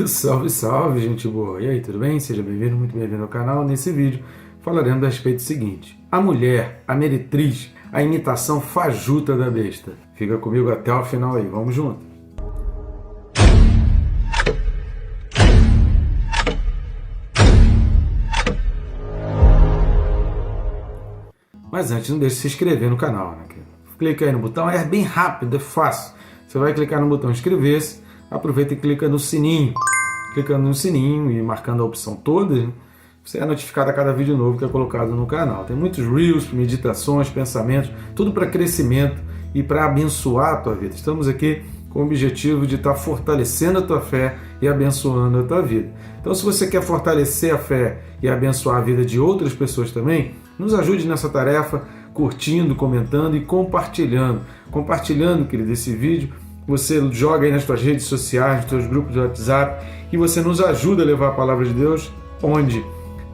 Salve, salve, gente boa! E aí, tudo bem? Seja bem-vindo, muito bem-vindo ao canal. Nesse vídeo falaremos a respeito do seguinte: a mulher, a meretriz, a imitação fajuta da besta. Fica comigo até o final aí, vamos junto! Mas antes, não deixe de se inscrever no canal, né? Clica aí no botão, é bem rápido, é fácil. Você vai clicar no botão inscrever-se, aproveita e clica no sininho. Clicando no sininho e marcando a opção toda, você é notificado a cada vídeo novo que é colocado no canal. Tem muitos reels, meditações, pensamentos, tudo para crescimento e para abençoar a tua vida. Estamos aqui com o objetivo de estar fortalecendo a tua fé e abençoando a tua vida. Então, se você quer fortalecer a fé e abençoar a vida de outras pessoas também, nos ajude nessa tarefa, curtindo, comentando e compartilhando. Compartilhando, querido, esse vídeo, você joga aí nas suas redes sociais, nos seus grupos de WhatsApp, e você nos ajuda a levar a palavra de Deus onde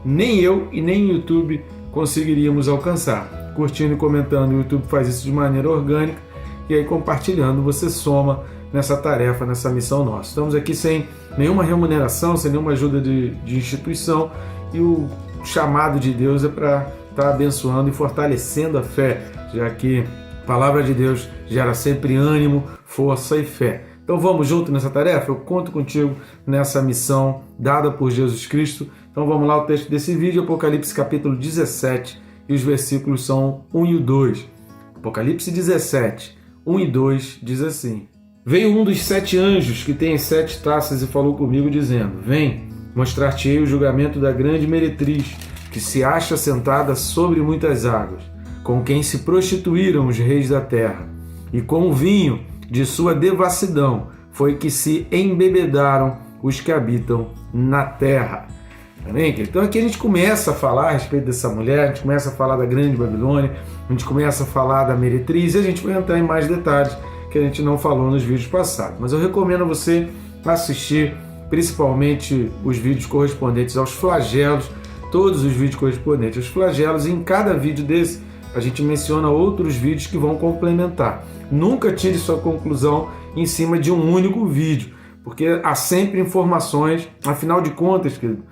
nem eu e nem o YouTube conseguiríamos alcançar. Curtindo e comentando, o YouTube faz isso de maneira orgânica, e aí compartilhando você soma nessa tarefa, nessa missão nossa. Estamos aqui sem nenhuma remuneração, sem nenhuma ajuda de instituição, e o chamado de Deus é para estar abençoando e fortalecendo a fé, já que a palavra de Deus gera sempre ânimo, força e fé. Então vamos junto nessa tarefa? Eu conto contigo nessa missão dada por Jesus Cristo. Então vamos lá, o texto desse vídeo, Apocalipse capítulo 17, e os versículos são 1 e 2. Apocalipse 17, 1 e 2 diz assim: Veio um dos 7 anjos que tem as 7 taças e falou comigo dizendo: Vem, mostrar-te-ei o julgamento da grande meretriz, que se acha sentada sobre muitas águas, com quem se prostituíram os reis da terra, e com o vinho de sua devassidão foi que se embebedaram os que habitam na terra. Amém? Então aqui a gente começa a falar a respeito dessa mulher, a gente começa a falar da grande Babilônia, a gente começa a falar da meretriz, e a gente vai entrar em mais detalhes que a gente não falou nos vídeos passados. Mas eu recomendo a você assistir principalmente os vídeos correspondentes aos flagelos, todos os vídeos correspondentes aos flagelos, e em cada vídeo desse a gente menciona outros vídeos que vão complementar. Nunca tire sua conclusão em cima de um único vídeo, porque há sempre informações, afinal de contas, querido,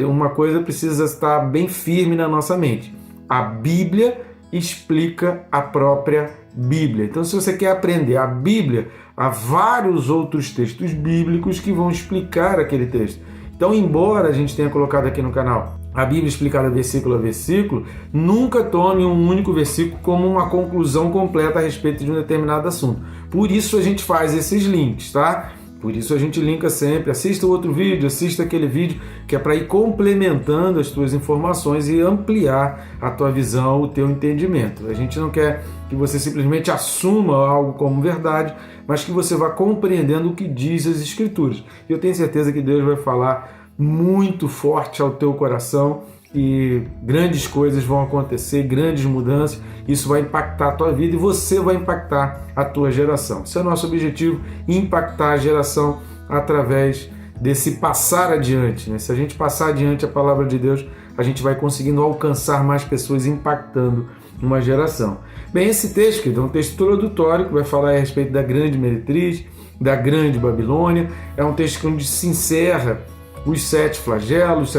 uma coisa precisa estar bem firme na nossa mente: a Bíblia explica a própria Bíblia. Então, se você quer aprender a Bíblia, há vários outros textos bíblicos que vão explicar aquele texto. Então, embora a gente tenha colocado aqui no canal a Bíblia explicada versículo a versículo, nunca tome um único versículo como uma conclusão completa a respeito de um determinado assunto. Por isso a gente faz esses links, tá? Por isso a gente linka sempre, assista o outro vídeo, assista aquele vídeo, que é para ir complementando as tuas informações e ampliar a tua visão, o teu entendimento. A gente não quer que você simplesmente assuma algo como verdade, mas que você vá compreendendo o que diz as Escrituras. E eu tenho certeza que Deus vai falar muito forte ao teu coração e grandes coisas vão acontecer, grandes mudanças, isso vai impactar a tua vida e você vai impactar a tua geração. Esse é o nosso objetivo, impactar a geração através desse passar adiante, né? Se a gente passar adiante a palavra de Deus, a gente vai conseguindo alcançar mais pessoas, impactando uma geração. Bem, esse texto, que é um texto introdutório, que vai falar a respeito da grande meretriz, da grande Babilônia, é um texto onde se encerra os 7 flagelos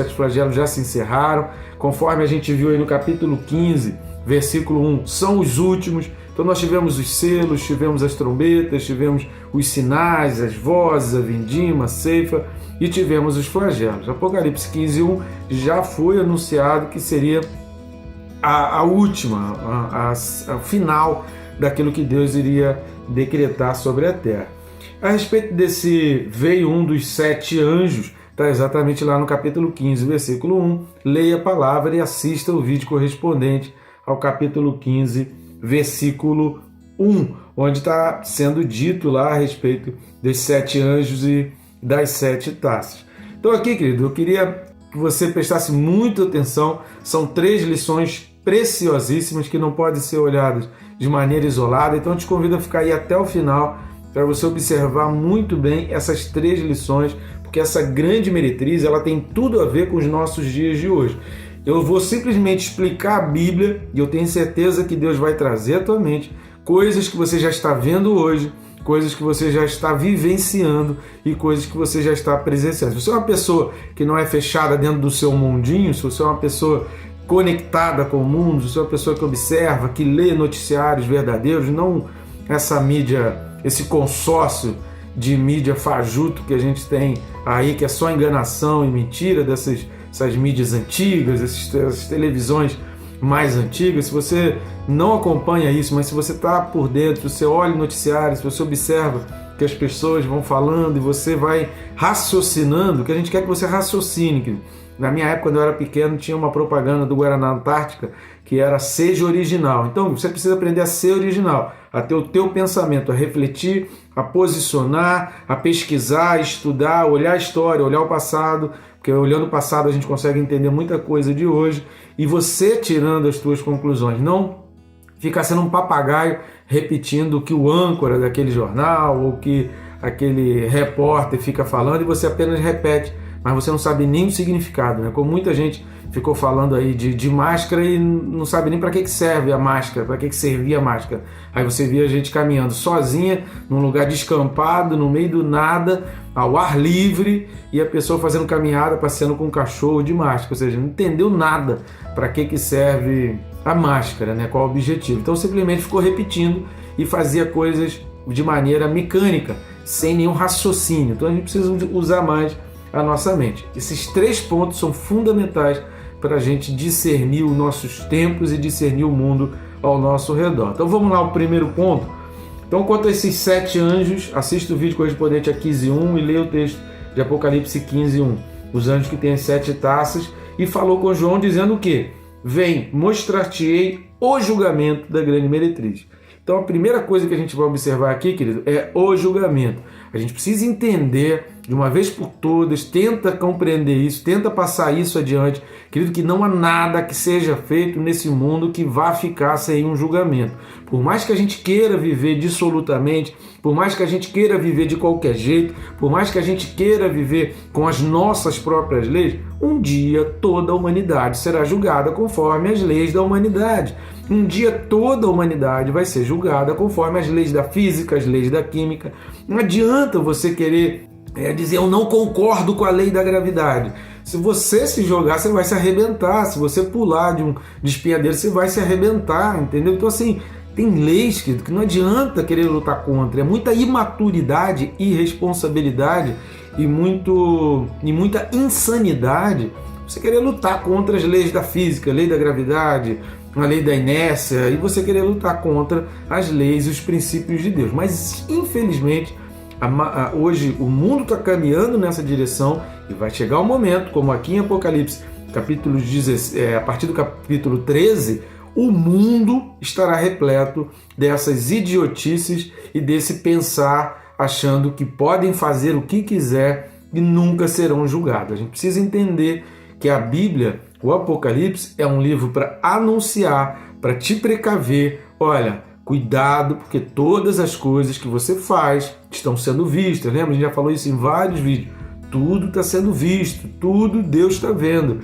já se encerraram, conforme a gente viu aí no capítulo 15, versículo 1, são os últimos. Então nós tivemos os selos, tivemos as trombetas, tivemos os sinais, as vozes, a vindima, a ceifa, e tivemos os flagelos. Apocalipse 15, 1 já foi anunciado que seria a última, a final daquilo que Deus iria decretar sobre a terra. A respeito desse veio um dos 7 anjos, está exatamente lá no capítulo 15, versículo 1. Leia a palavra e assista o vídeo correspondente ao capítulo 15, versículo 1, onde está sendo dito lá a respeito dos 7 anjos e das 7 taças. Então aqui, querido, eu queria que você prestasse muita atenção. São 3 lições preciosíssimas que não podem ser olhadas de maneira isolada. Então eu te convido a ficar aí até o final para você observar muito bem essas 3 lições, porque essa grande meretriz, ela tem tudo a ver com os nossos dias de hoje. Eu vou simplesmente explicar a Bíblia e eu tenho certeza que Deus vai trazer à tua mente coisas que você já está vendo hoje, coisas que você já está vivenciando e coisas que você já está presenciando. Se você é uma pessoa que não é fechada dentro do seu mundinho, se você é uma pessoa conectada com o mundo, se você é uma pessoa que observa, que lê noticiários verdadeiros, não essa mídia, esse consórcio de mídia fajuto que a gente tem aí, que é só enganação e mentira essas mídias antigas, essas televisões mais antigas. Se você não acompanha isso, mas se você está por dentro, você olha noticiários, se você observa que as pessoas vão falando e você vai raciocinando, que a gente quer que você raciocine. Na minha época, quando eu era pequeno, tinha uma propaganda do Guaraná Antártica que era seja original. Então você precisa aprender a ser original, a ter o teu pensamento, a refletir, a posicionar, a pesquisar, a estudar, olhar a história, olhar o passado, porque olhando o passado a gente consegue entender muita coisa de hoje, e você tirando as tuas conclusões, não ficar sendo um papagaio repetindo o que o âncora daquele jornal ou que aquele repórter fica falando e você apenas repete, mas você não sabe nem o significado, né? Como muita gente ficou falando aí de máscara e não sabe nem para que serve a máscara, para que servia a máscara. Aí você via a gente caminhando sozinha, num lugar descampado, no meio do nada, ao ar livre, e a pessoa fazendo caminhada, passeando com um cachorro de máscara, ou seja, não entendeu nada para que serve a máscara, né? Qual o objetivo. Então simplesmente ficou repetindo e fazia coisas de maneira mecânica, sem nenhum raciocínio. Então a gente precisa usar mais a nossa mente. Esses 3 pontos são fundamentais para a gente discernir os nossos tempos e discernir o mundo ao nosso redor. Então vamos lá, o primeiro ponto. Então, quanto a esses 7 anjos, assista o vídeo correspondente a 15:1 e leia o texto de Apocalipse 15:1. Os anjos que têm as 7 taças, e falou com João dizendo o quê? Vem, mostrar-te-ei o julgamento da grande meretriz. Então a primeira coisa que a gente vai observar aqui, querido, é o julgamento. A gente precisa entender de uma vez por todas, tenta compreender isso, tenta passar isso adiante, querido, que não há nada que seja feito nesse mundo que vá ficar sem um julgamento. Por mais que a gente queira viver dissolutamente, por mais que a gente queira viver de qualquer jeito, por mais que a gente queira viver com as nossas próprias leis, um dia toda a humanidade será julgada conforme as leis da humanidade. Um dia toda a humanidade vai ser julgada conforme as leis da física, as leis da química. Não adianta você querer dizer eu não concordo com a lei da gravidade. Se você se jogar, você vai se arrebentar. Se você pular de espinhadeiro, você vai se arrebentar, entendeu? Então assim, tem leis que não adianta querer lutar contra. É muita imaturidade, irresponsabilidade e muita insanidade você querer lutar contra as leis da física, a lei da gravidade, a lei da inércia, e você querer lutar contra as leis e os princípios de Deus. Mas, infelizmente, hoje o mundo está caminhando nessa direção e vai chegar um momento, como aqui em Apocalipse, a partir do capítulo 13, o mundo estará repleto dessas idiotices e desse pensar achando que podem fazer o que quiser e nunca serão julgados. A gente precisa entender que a Bíblia, o Apocalipse, é um livro para anunciar, para te precaver. Olha, cuidado, porque todas as coisas que você faz estão sendo vistas. Lembra? A gente já falou isso em vários vídeos. Tudo está sendo visto, tudo Deus está vendo.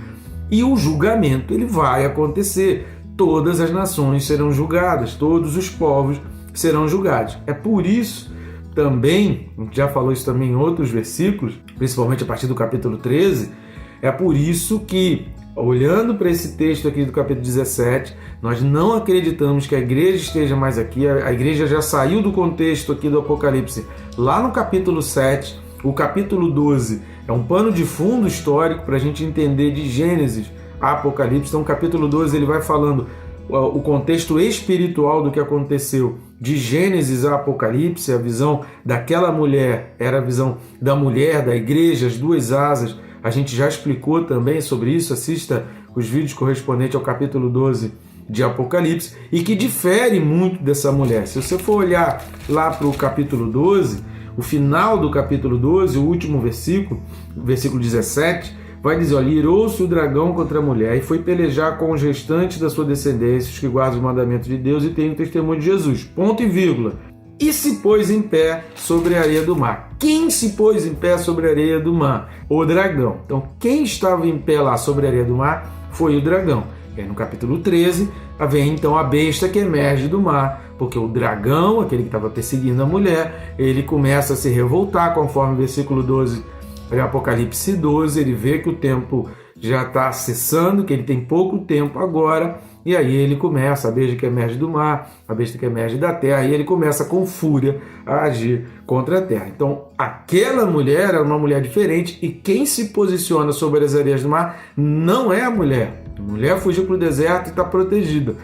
E o julgamento, ele vai acontecer. Todas as nações serão julgadas, todos os povos serão julgados. É por isso também, a gente já falou isso também em outros versículos, principalmente a partir do capítulo 13, é por isso que, olhando para esse texto aqui do capítulo 17, nós não acreditamos que a igreja esteja mais aqui. A igreja já saiu do contexto aqui do Apocalipse lá no capítulo 7. O capítulo 12 é um pano de fundo histórico para a gente entender de Gênesis a Apocalipse. Então o capítulo 12 ele vai falando o contexto espiritual do que aconteceu de Gênesis a Apocalipse. A visão daquela mulher era a visão da mulher, da igreja, as 2 asas. A gente já explicou também sobre isso, assista os vídeos correspondentes ao capítulo 12 de Apocalipse, e que difere muito dessa mulher. Se você for olhar lá para o capítulo 12, o final do capítulo 12, o último versículo, versículo 17, vai dizer, olha, irou-se o dragão contra a mulher e foi pelejar com os restantes da sua descendência, os que guardam os mandamentos de Deus e têm o testemunho de Jesus. Ponto e vírgula. E se pôs em pé sobre a areia do mar. Quem se pôs em pé sobre a areia do mar? O dragão. Então, quem estava em pé lá sobre a areia do mar foi o dragão. E aí, no capítulo 13, vem então a besta que emerge do mar, porque o dragão, aquele que estava perseguindo a mulher, ele começa a se revoltar, conforme o versículo 12 de Apocalipse 12, ele vê que o tempo já está cessando, que ele tem pouco tempo agora, e aí ele começa, a besta que emerge do mar, a besta que emerge da terra, e ele começa com fúria a agir contra a terra. Então, aquela mulher é uma mulher diferente, e quem se posiciona sobre as areias do mar não é a mulher. A mulher fugiu para o deserto e está protegida.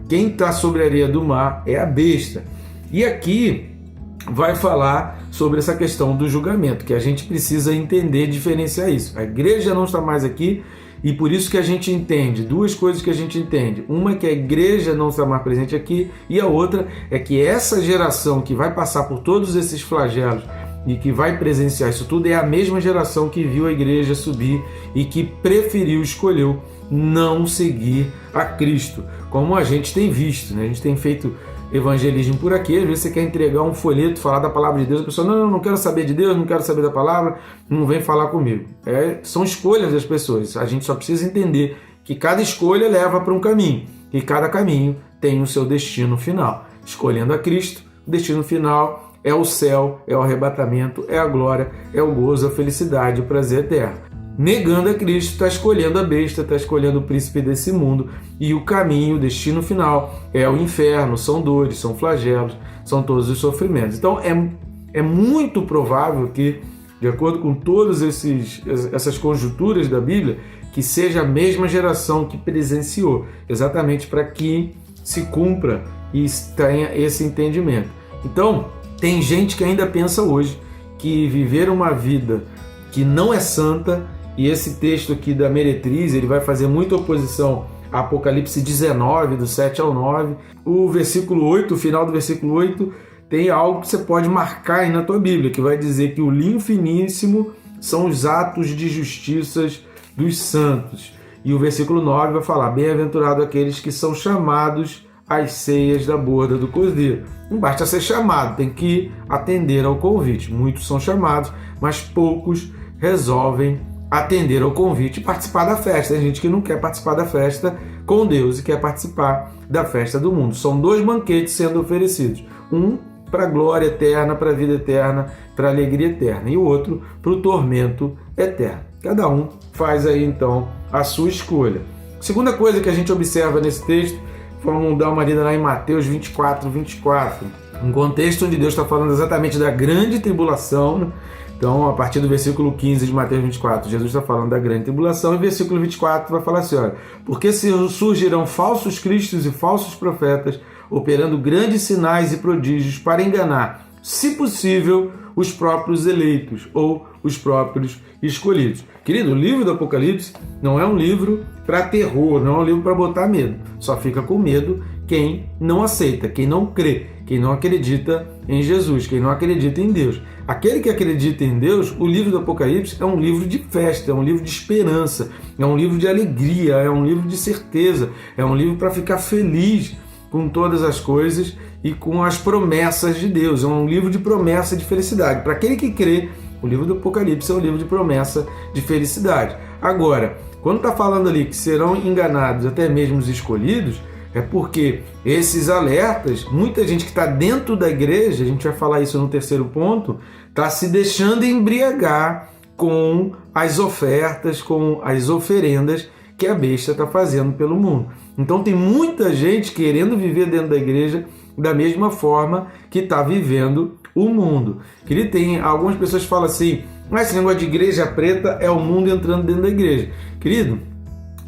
Quem está sobre a areia do mar é a besta. E aqui vai falar sobre essa questão do julgamento, que a gente precisa entender e diferenciar isso. A igreja não está mais aqui, e por isso que a gente entende, duas coisas que a gente entende. Uma é que a igreja não está mais presente aqui, e a outra é que essa geração que vai passar por todos esses flagelos e que vai presenciar isso tudo é a mesma geração que viu a igreja subir e que preferiu, escolheu não seguir a Cristo, como a gente tem visto, né? A gente tem feito evangelismo por aqui, às vezes você quer entregar um folheto, falar da palavra de Deus, a pessoa, não quero saber de Deus, não quero saber da palavra, não vem falar comigo. São escolhas das pessoas, a gente só precisa entender que cada escolha leva para um caminho, e cada caminho tem o seu destino final. Escolhendo a Cristo, o destino final é o céu, é o arrebatamento, é a glória, é o gozo, a felicidade, o prazer eterno. Negando a Cristo, está escolhendo a besta, está escolhendo o príncipe desse mundo, e o caminho, o destino final é o inferno, são dores, são flagelos, são todos os sofrimentos. Então é muito provável que, de acordo com todas essas conjunturas da Bíblia, que seja a mesma geração que presenciou, exatamente para que se cumpra e tenha esse entendimento. Então, tem gente que ainda pensa hoje que viver uma vida que não é santa. E esse texto aqui da meretriz, ele vai fazer muita oposição a Apocalipse 19, do 7 ao 9. O versículo 8, o final do versículo 8, tem algo que você pode marcar aí na tua Bíblia, que vai dizer que o linho finíssimo são os atos de justiça dos santos. E o versículo 9 vai falar, bem-aventurado aqueles que são chamados às ceias da borda do Cordeiro. Não basta ser chamado, tem que atender ao convite. Muitos são chamados, mas poucos resolvem atender ao convite e participar da festa. Tem gente que não quer participar da festa com Deus e quer participar da festa do mundo. São dois banquetes sendo oferecidos. Um para a glória eterna, para a vida eterna, para a alegria eterna. E o outro para o tormento eterno. Cada um faz aí então a sua escolha. Segunda coisa que a gente observa nesse texto, vamos dar uma lida lá em Mateus 24, 24. Um contexto onde Deus está falando exatamente da grande tribulação, né? Então, a partir do versículo 15 de Mateus 24, Jesus está falando da grande tribulação, e o versículo 24 vai falar assim, olha, porque surgirão falsos cristos e falsos profetas, operando grandes sinais e prodígios para enganar, se possível, os próprios eleitos ou os próprios escolhidos. Querido, o livro do Apocalipse não é um livro para terror, não é um livro para botar medo. Só fica com medo quem não aceita, quem não crê, quem não acredita em Jesus, quem não acredita em Deus. Aquele que acredita em Deus, o livro do Apocalipse é um livro de festa, é um livro de esperança, é um livro de alegria, é um livro de certeza, é um livro para ficar feliz com todas as coisas e com as promessas de Deus. É um livro de promessa e de felicidade. Para aquele que crê, o livro do Apocalipse é um livro de promessa de felicidade. Agora, quando está falando ali que serão enganados até mesmo os escolhidos, é porque esses alertas, muita gente que está dentro da igreja, a gente vai falar isso no terceiro ponto, está se deixando embriagar com as ofertas, com as oferendas que a besta está fazendo pelo mundo. Então tem muita gente querendo viver dentro da igreja da mesma forma que está vivendo o mundo. Querido, tem algumas pessoas que falam assim, mas esse negócio de igreja preta é o mundo entrando dentro da igreja. Querido,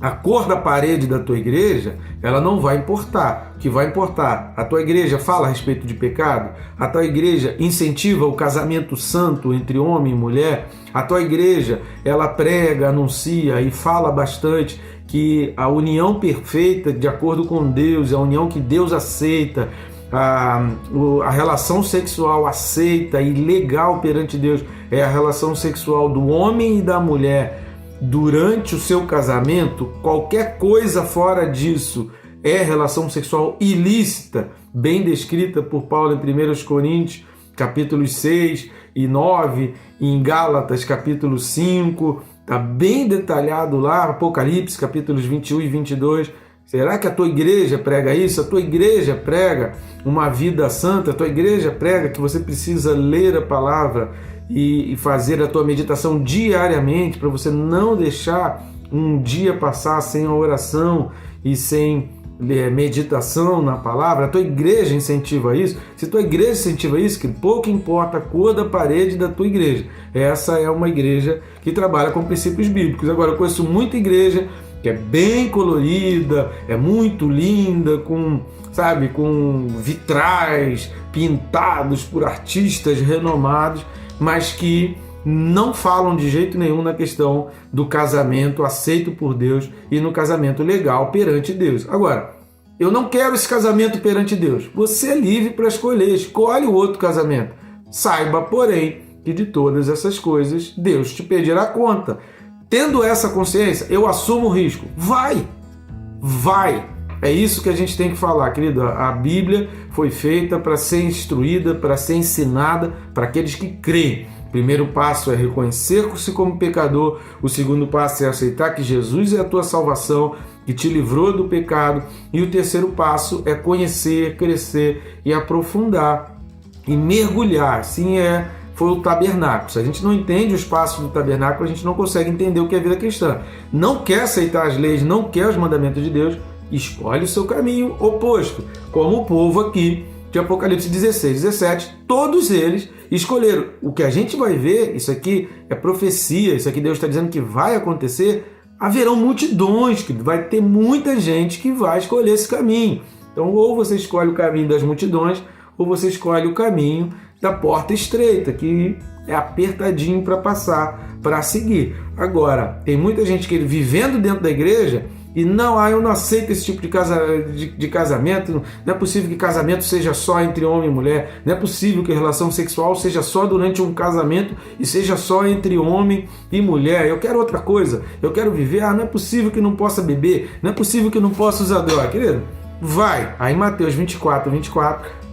a cor da parede da tua igreja, ela não vai importar. O que vai importar? A tua igreja fala a respeito de pecado? A tua igreja incentiva o casamento santo entre homem e mulher? A tua igreja, ela prega, anuncia e fala bastante que a união perfeita, de acordo com Deus, é a união que Deus aceita, a relação sexual aceita e legal perante Deus é a relação sexual do homem e da mulher durante o seu casamento. Qualquer coisa fora disso é relação sexual ilícita, bem descrita por Paulo em 1 Coríntios, capítulos 6 e 9, em Gálatas capítulo 5, está bem detalhado lá, Apocalipse capítulos 21 e 22. Será que a tua igreja prega isso? A tua igreja prega uma vida santa? A tua igreja prega que você precisa ler a palavra e fazer a tua meditação diariamente, para você não deixar um dia passar sem a oração e sem meditação na palavra? A tua igreja incentiva isso? Se a tua igreja incentiva isso, que pouco importa a cor da parede da tua igreja. Essa é uma igreja que trabalha com princípios bíblicos. Agora, eu conheço muita igreja que é bem colorida, é muito linda, com vitrais pintados por artistas renomados, mas que não falam de jeito nenhum na questão do casamento aceito por Deus e no casamento legal perante Deus. Agora, eu não quero esse casamento perante Deus. Você é livre para escolher, escolhe o outro casamento. Saiba, porém, que de todas essas coisas Deus te pedirá conta. Tendo essa consciência, eu assumo o risco. Vai! É isso que a gente tem que falar, querido. A Bíblia foi feita para ser instruída, para ser ensinada para aqueles que creem. O primeiro passo é reconhecer-se como pecador. O segundo passo é aceitar que Jesus é a tua salvação, que te livrou do pecado. E o terceiro passo é conhecer, crescer e aprofundar e mergulhar. Foi o tabernáculo. Se a gente não entende o espaço do tabernáculo, a gente não consegue entender o que é a vida cristã. Não quer aceitar as leis, não quer os mandamentos de Deus, escolhe o seu caminho oposto. Como o povo aqui de Apocalipse 16, 17, todos eles escolheram. O que a gente vai ver, isso aqui é profecia, isso aqui Deus está dizendo que vai acontecer, haverão multidões, que vai ter muita gente que vai escolher esse caminho. Então, ou você escolhe o caminho das multidões, ou você escolhe o caminho da porta estreita, que é apertadinho para passar, para seguir. Agora, tem muita gente que vivendo dentro da igreja e eu não aceito esse tipo de casamento, não é possível que casamento seja só entre homem e mulher, não é possível que a relação sexual seja só durante um casamento e seja só entre homem e mulher, eu quero outra coisa, eu quero viver, não é possível que não possa beber, não é possível que não possa usar droga, querido, vai, aí Mateus 24,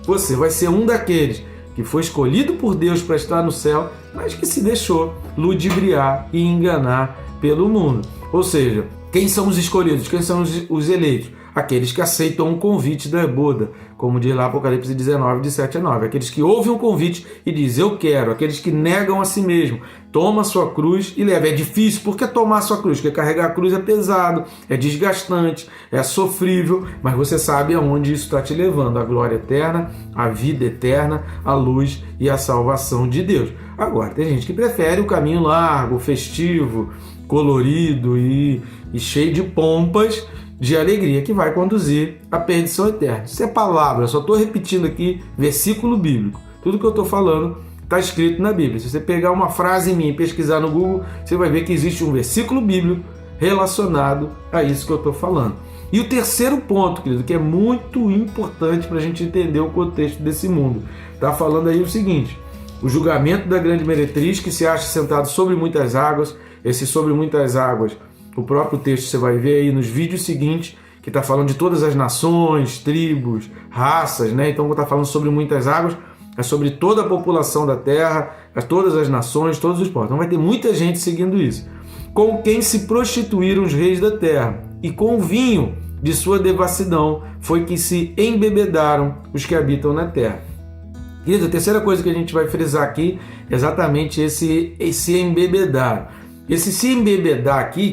você vai ser um daqueles que foi escolhido por Deus para estar no céu, mas que se deixou ludibriar e enganar pelo mundo. Ou seja, quem são os escolhidos? Quem são os eleitos? Aqueles que aceitam um convite da boda, como diz lá Apocalipse 19, de 7 a 9. Aqueles que ouvem o convite e dizem, eu quero. Aqueles que negam a si mesmo, toma a sua cruz e leva. É difícil, porque tomar a sua cruz? Porque carregar a cruz é pesado, é desgastante, é sofrível, mas você sabe aonde isso está te levando. A glória eterna, a vida eterna, a luz e a salvação de Deus. Agora, tem gente que prefere o caminho largo, festivo, colorido e cheio de pompas, de alegria, que vai conduzir à perdição eterna. Isso é palavra, eu só estou repetindo aqui versículo bíblico. Tudo que eu estou falando está escrito na Bíblia. Se você pegar uma frase minha e pesquisar no Google, você vai ver que existe um versículo bíblico relacionado a isso que eu estou falando. E o terceiro ponto, querido, que é muito importante para a gente entender o contexto desse mundo, está falando aí o seguinte: o julgamento da grande meretriz, que se acha sentado sobre muitas águas. Esse sobre muitas águas, o próprio texto você vai ver aí nos vídeos seguintes, que está falando de todas as nações, tribos, raças, né? Então está falando sobre muitas águas, é sobre toda a população da terra, todas as nações, todos os povos. Então vai ter muita gente seguindo isso. Com quem se prostituíram os reis da terra, e com o vinho de sua devassidão foi que se embebedaram os que habitam na terra. Querido, a terceira coisa que a gente vai frisar aqui é exatamente esse embebedar. Esse se embebedar aqui,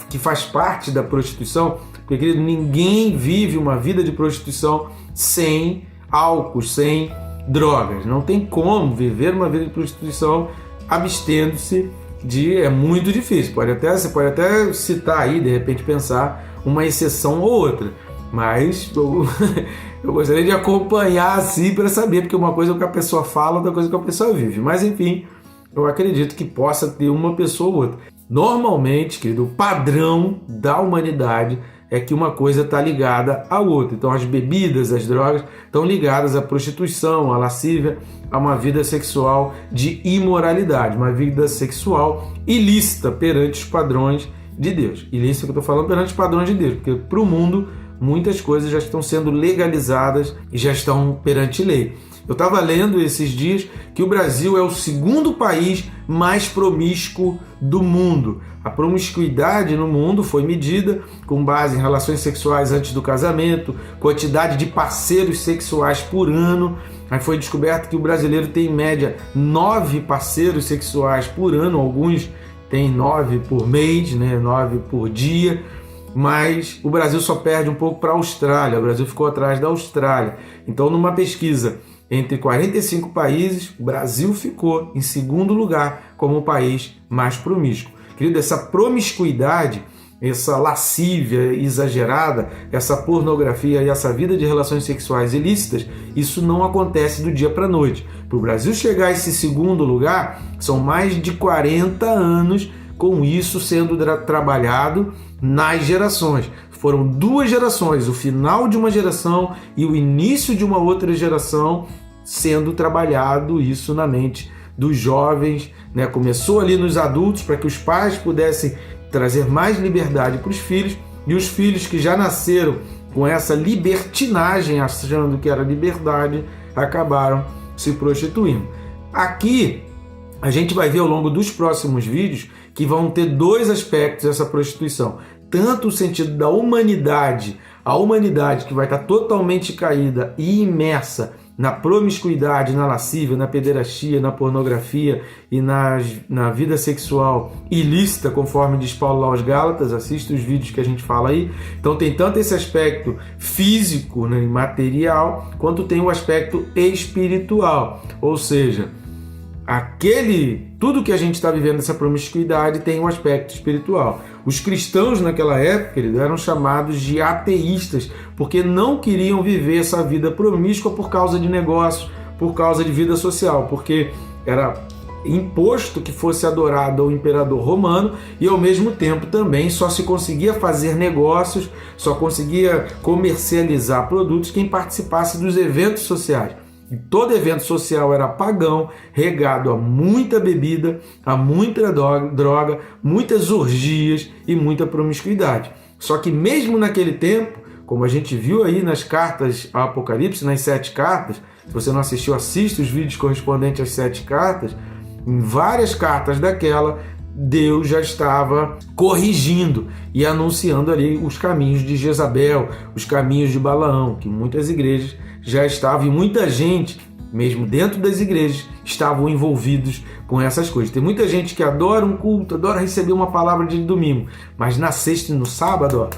que faz parte da prostituição, porque, querido, ninguém vive uma vida de prostituição sem álcool, sem drogas. Não tem como viver uma vida de prostituição abstendo-se de... É muito difícil. Você pode até citar aí, de repente pensar uma exceção ou outra. Mas eu gostaria de acompanhar assim para saber, porque uma coisa é o que a pessoa fala, outra coisa é o que a pessoa vive. Mas enfim, eu acredito que possa ter uma pessoa ou outra. Normalmente, querido, o padrão da humanidade é que uma coisa está ligada à outra. Então as bebidas, as drogas estão ligadas à prostituição, à lascívia, a uma vida sexual de imoralidade, uma vida sexual ilícita perante os padrões de Deus. Ilícita que eu estou falando perante os padrões de Deus, porque para o mundo muitas coisas já estão sendo legalizadas e já estão perante lei. Eu estava lendo esses dias que o Brasil é o segundo país mais promíscuo do mundo. A promiscuidade no mundo foi medida com base em relações sexuais antes do casamento, quantidade de parceiros sexuais por ano. Aí foi descoberto que o brasileiro tem em média 9 parceiros sexuais por ano, alguns têm 9 por mês, 9 por dia. Mas o Brasil só perde um pouco para a Austrália. O Brasil ficou atrás da Austrália. Então, numa pesquisa entre 45 países, o Brasil ficou em segundo lugar como o país mais promíscuo. Querido, essa promiscuidade, essa lascívia exagerada, essa pornografia e essa vida de relações sexuais ilícitas, isso não acontece do dia para a noite. Para o Brasil chegar a esse segundo lugar, são mais de 40 anos com isso sendo trabalhado nas gerações. Foram 2 gerações, o final de uma geração e o início de uma outra geração, sendo trabalhado isso na mente dos jovens, Começou ali nos adultos para que os pais pudessem trazer mais liberdade para os filhos, e os filhos que já nasceram com essa libertinagem, achando que era liberdade, acabaram se prostituindo. Aqui a gente vai ver ao longo dos próximos vídeos que vão ter 2 aspectos dessa prostituição. Tanto o sentido da humanidade, a humanidade que vai estar totalmente caída e imersa na promiscuidade, na lascívia, na pederastia, na pornografia e na vida sexual ilícita, conforme diz Paulo lá aos Gálatas. Assista os vídeos que a gente fala aí. Então tem tanto esse aspecto físico, e material, quanto tem o aspecto espiritual, ou seja, tudo que a gente está vivendo nessa promiscuidade tem um aspecto espiritual. Os cristãos naquela época eles eram chamados de ateístas, porque não queriam viver essa vida promíscua por causa de negócios, por causa de vida social, porque era imposto que fosse adorado ao imperador romano e ao mesmo tempo também só se conseguia fazer negócios, só conseguia comercializar produtos quem participasse dos eventos sociais. E todo evento social era pagão, regado a muita bebida, a muita droga, muitas orgias e muita promiscuidade. Só que mesmo naquele tempo, como a gente viu aí nas cartas ao Apocalipse, nas 7 cartas, se você não assistiu, assista os vídeos correspondentes às 7 cartas, em várias cartas daquela, Deus já estava corrigindo e anunciando ali os caminhos de Jezabel, os caminhos de Balaão, que muitas igrejas já estavam, e muita gente, mesmo dentro das igrejas, estavam envolvidos com essas coisas. Tem muita gente que adora um culto, adora receber uma palavra de domingo, mas na sexta e no sábado,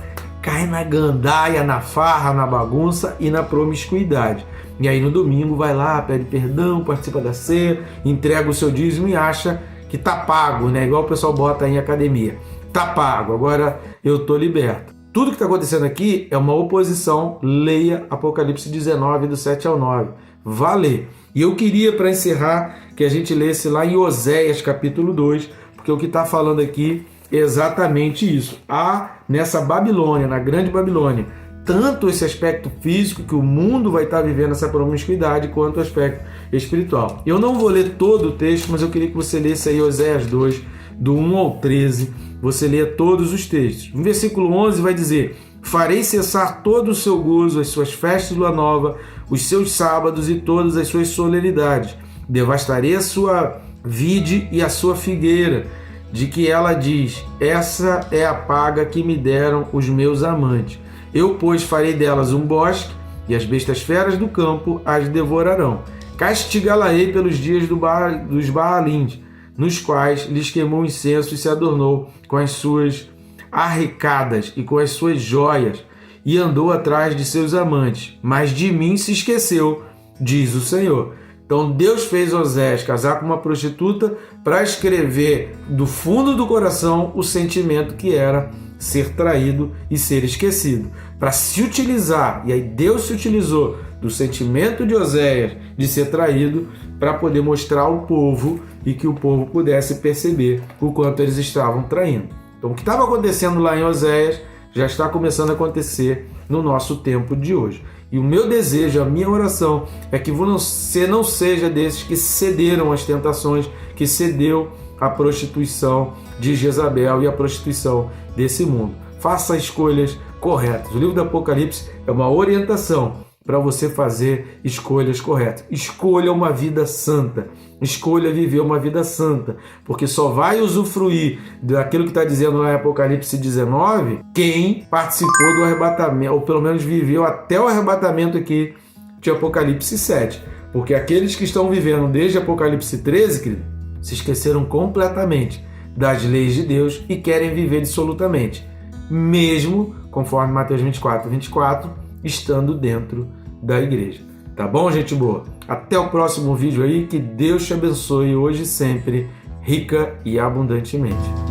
cai na gandaia, na farra, na bagunça e na promiscuidade. E aí no domingo vai lá, pede perdão, participa da ceia, entrega o seu dízimo e acha que tá pago, igual o pessoal bota em academia. Tá pago, agora eu tô liberto. Tudo que está acontecendo aqui é uma oposição. Leia Apocalipse 19, do 7 ao 9. Vá ler. E eu queria, para encerrar, que a gente lesse lá em Oséias, capítulo 2, porque o que está falando aqui é exatamente isso. Há nessa Babilônia, na grande Babilônia, tanto esse aspecto físico, que o mundo vai estar vivendo essa promiscuidade, quanto o aspecto espiritual. Eu não vou ler todo o texto, mas eu queria que você lesse aí Oséias 2, do 1 ao 13, você lê todos os textos. No versículo 11 vai dizer: farei cessar todo o seu gozo, as suas festas de lua nova, os seus sábados e todas as suas solenidades. Devastarei a sua vide e a sua figueira, de que ela diz: essa é a paga que me deram os meus amantes. Eu, pois, farei delas um bosque, e as bestas feras do campo as devorarão. Castigá-la-ei pelos dias dos Baalins, nos quais lhes queimou incenso e se adornou com as suas arrecadas e com as suas joias, e andou atrás de seus amantes, mas de mim se esqueceu, diz o Senhor. Então Deus fez Oséias casar com uma prostituta para escrever do fundo do coração o sentimento que era ser traído e ser esquecido, para se utilizar, e aí Deus se utilizou do sentimento de Oséias de ser traído para poder mostrar ao povo e que o povo pudesse perceber o quanto eles estavam traindo. Então o que estava acontecendo lá em Oséias já está começando a acontecer no nosso tempo de hoje. E o meu desejo, a minha oração é que você não seja desses que cederam às tentações, que cedeu à prostituição de Jezabel e à prostituição desse mundo. Faça escolhas corretas. O livro do Apocalipse é uma orientação para você fazer escolhas corretas. Escolha uma vida santa. Escolha viver uma vida santa, porque só vai usufruir daquilo que está dizendo lá em Apocalipse 19 quem participou do arrebatamento, ou pelo menos viveu até o arrebatamento aqui de Apocalipse 7. Porque aqueles que estão vivendo desde Apocalipse 13, querido, se esqueceram completamente das leis de Deus e querem viver dissolutamente, mesmo, conforme Mateus 24, estando dentro da igreja. Tá bom, gente boa? Até o próximo vídeo aí, que Deus te abençoe hoje e sempre, rica e abundantemente.